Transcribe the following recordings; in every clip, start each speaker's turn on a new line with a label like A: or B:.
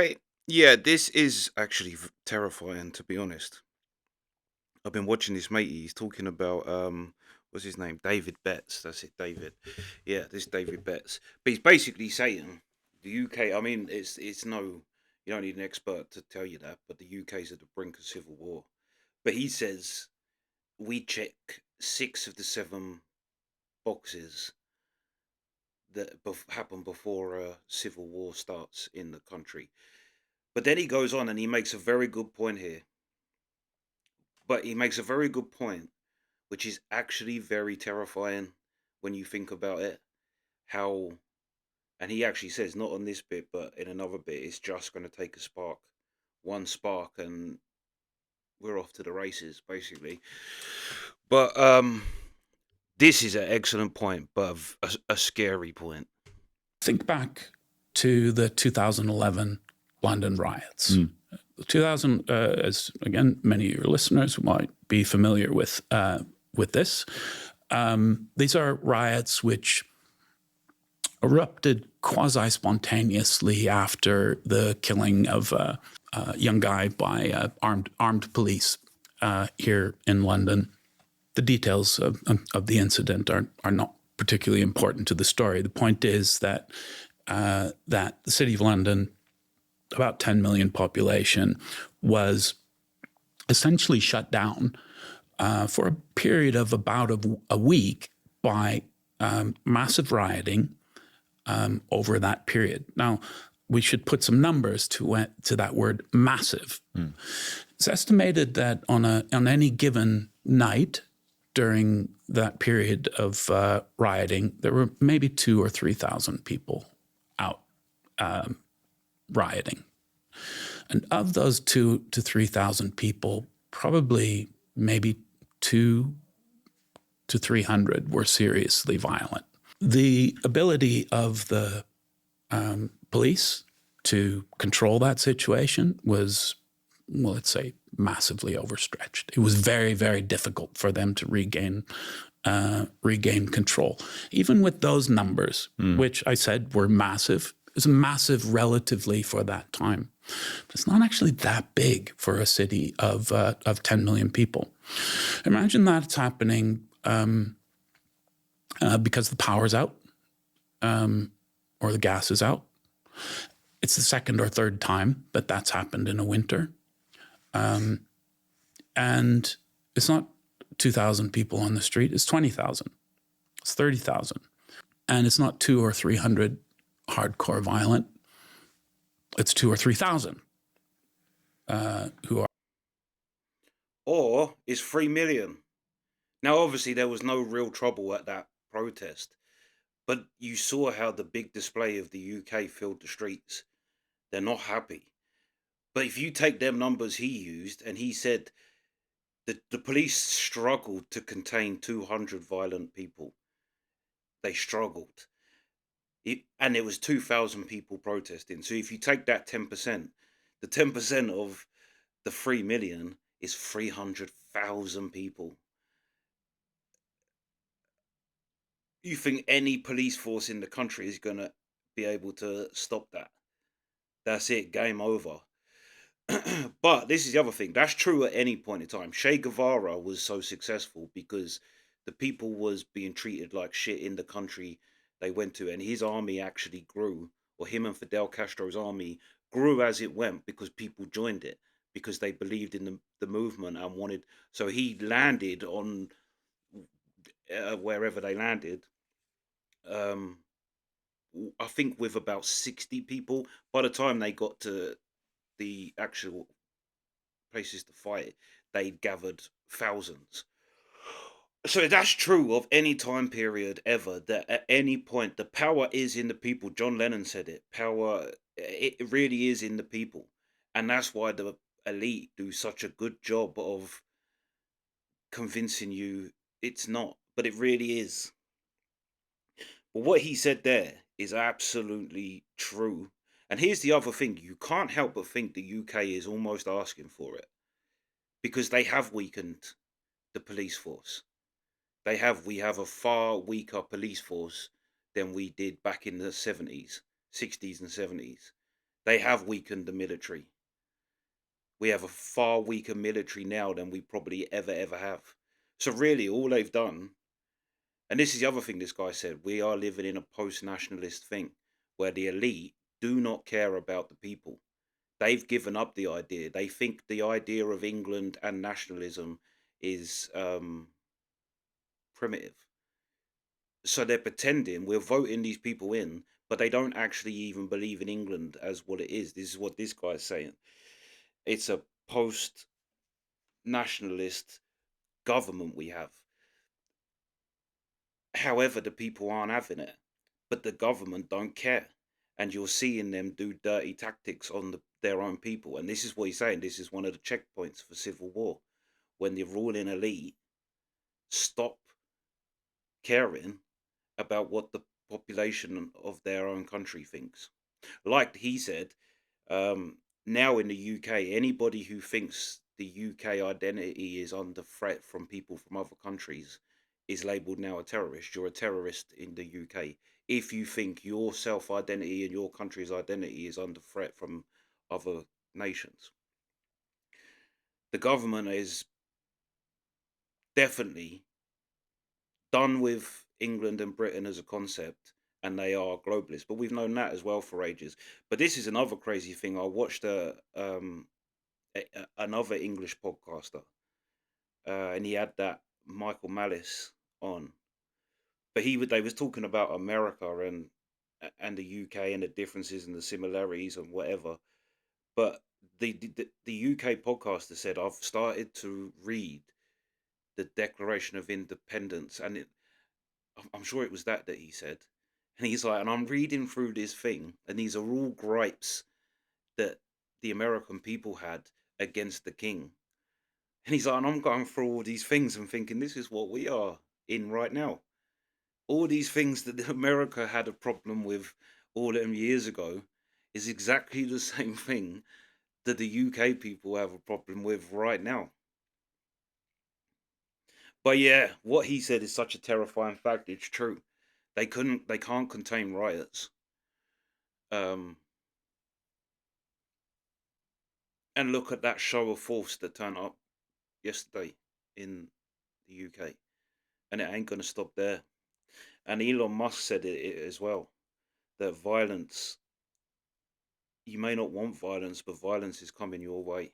A: Right. Yeah, this is actually terrifying, to be honest. I've been watching this mate. He's talking about what's his name? David Betts. That's it, David. Yeah, this David Betts. But he's basically saying the UK. I mean, it's no. You don't need an expert to tell you that. But the UK's at the brink of civil war. But he says we check six of the seven boxes that happen before a civil war starts in the country. But then he goes on and he makes a very good point here. But he makes a very good point, which is actually very terrifying when you think about it. How, and he actually says, not on this bit, but in another bit, it's just going to take a spark, one spark, and we're off to the races, basically. But this is an excellent point, but a scary point.
B: Think back to the 2011 London riots. 2000, as again, many of your listeners might be familiar with this. These are riots which erupted quasi-spontaneously after the killing of a young guy by armed police here in London. The details of the incident are not particularly important to the story. The point is that the City of London, about 10 million population, was essentially shut down for a period of about a week by massive rioting over that period. Now, we should put some numbers to that word massive. It's estimated that on any given night during that period of rioting, there were maybe 2,000 or 3,000 people out rioting. And of those 2,000 to 3,000 people, probably maybe 200 to 300 were seriously violent. The ability of the police to control that situation was, well, let's say, massively overstretched. It was very, very difficult for them to regain control. Even with those numbers, which I said were massive, it was massive relatively for that time. But it's not actually that big for a city of 10 million people. Imagine that's happening because the power's out or the gas is out. It's the second or third time that that's happened in a winter. And it's not 2,000 people on the street, it's 20,000, it's 30,000. And it's not 200 or 300 hardcore violent, it's 2,000 or 3,000 who are.
A: Or it's 3 million. Now, obviously, there was no real trouble at that protest, but you saw how the big display of the UK filled the streets. They're not happy. But if you take them numbers he used, and he said that the police struggled to contain 200 violent people, they struggled. And there was 2,000 people protesting. So if you take that 10%, the 10% of the 3 million is 300,000 people. You think any police force in the country is going to be able to stop that? That's it, game over. But this is the other thing. That's true at any point in time. Che Guevara was so successful because the people was being treated like shit in the country they went to, and his army actually grew, or him and Fidel Castro's army grew as it went because people joined it because they believed in the movement and wanted. So he landed on wherever they landed. I think with about 60 people. By the time they got to the actual places to fight, they'd gathered thousands. So that's true of any time period ever, that at any point the power is in the people. John Lennon said it. Power, it really is in the people. And that's why the elite do such a good job of convincing you it's not, but it really is. But what he said there is absolutely true. And here's the other thing, you can't help but think the UK is almost asking for it because they have weakened the police force. We have a far weaker police force than we did back in the 70s, 60s and 70s. They have weakened the military. We have a far weaker military now than we probably ever have. So really, all they've done, and this is the other thing this guy said, we are living in a post-nationalist thing where the elite do not care about the people. They've given up the idea. They think the idea of England and nationalism is primitive. So they're pretending we're voting these people in, but they don't actually even believe in England as what it is. This is what this guy's saying. It's a post nationalist government we have. However, the people aren't having it, but the government don't care. And you're seeing them do dirty tactics on their own people. And this is what he's saying. This is one of the checkpoints for civil war. When the ruling elite stop caring about what the population of their own country thinks. Like he said, now in the UK, anybody who thinks the UK identity is under threat from people from other countries is labelled now a terrorist. You're a terrorist in the UK. If you think your self identity and your country's identity is under threat from other nations, the government is definitely done with England and Britain as a concept, and they are globalists. But we've known that as well for ages. But this is another crazy thing. I watched another English podcaster, and he had that Michael Malice on. But they was talking about America and the UK and the differences and the similarities and whatever. But the UK podcaster said, I've started to read the Declaration of Independence, and I'm sure it was that he said. And he's like, and I'm reading through this thing, and these are all gripes that the American people had against the king. And he's like, and I'm going through all these things and thinking, this is what we are in right now. All these things that America had a problem with all them years ago is exactly the same thing that the UK people have a problem with right now. But yeah, what he said is such a terrifying fact. It's true. They can't contain riots. Um, and look at that show of force that turned up yesterday in the UK, and it ain't going to stop there. And Elon Musk said it as well, that violence, you may not want violence, but violence is coming your way,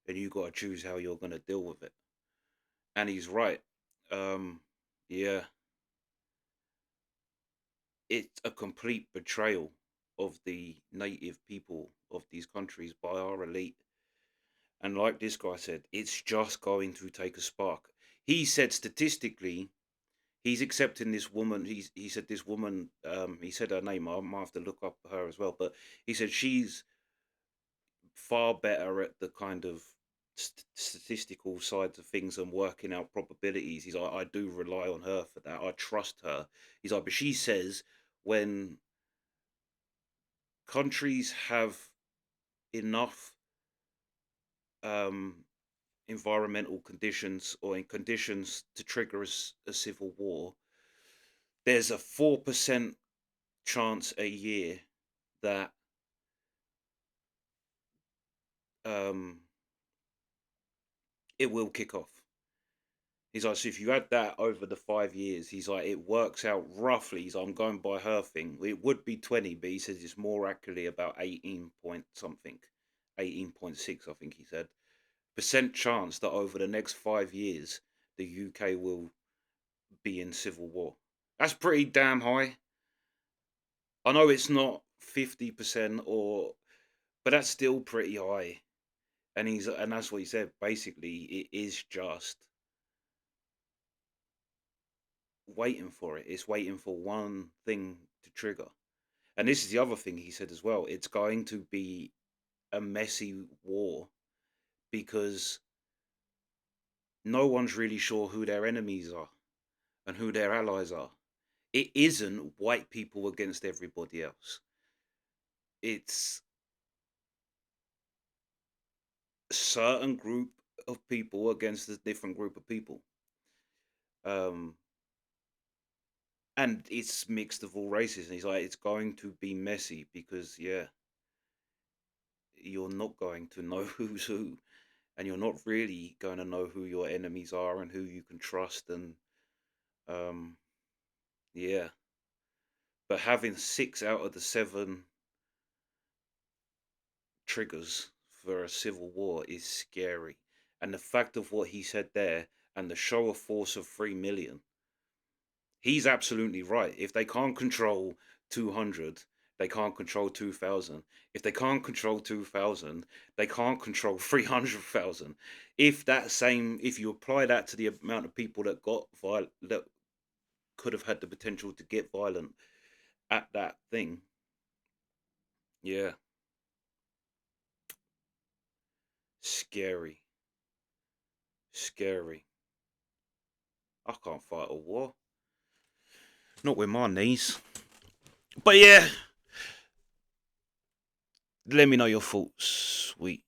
A: and you got to choose how you're going to deal with it. And he's right. Yeah, it's a complete betrayal of the native people of these countries by our elite. And like this guy said, it's just going to take a spark. He said statistically, he's accepting this woman. He said this woman. He said her name. I might have to look up her as well. But he said she's far better at the kind of statistical sides of things and working out probabilities. He's like, I do rely on her for that. I trust her. He's like, but she says when countries have enough um, environmental conditions or in conditions to trigger a civil war, there's a 4% chance a year that um, it will kick off. He's like, so if you add that over the 5 years, he's like, it works out roughly. He's like, I'm going by her thing. It would be 20, but he says it's more accurately about 18 point something, 18.6, I think he said. Percent chance that over the next 5 years, the UK will be in civil war. That's pretty damn high. I know it's not 50% but that's still pretty high. And that's what he said. Basically, it is just waiting for it. It's waiting for one thing to trigger. And this is the other thing he said as well. It's going to be a messy war because no one's really sure who their enemies are and who their allies are. It isn't white people against everybody else. It's a certain group of people against a different group of people. Um, and it's mixed of all races. And he's like, it's going to be messy because, yeah, you're not going to know who's who, and you're not really going to know who your enemies are and who you can trust. And um, yeah, but having 6 out of the 7 triggers for a civil war is scary. And the fact of what he said there and the show of force of 3 million, he's absolutely right. If they can't control 200, they can't control 2,000. If they can't control 2,000, they can't control 300,000. If you apply that to the amount of people that that could have had the potential to get violent at that thing, yeah, scary, scary. I can't fight a war, not with my knees. But yeah, let me know your thoughts, sweet.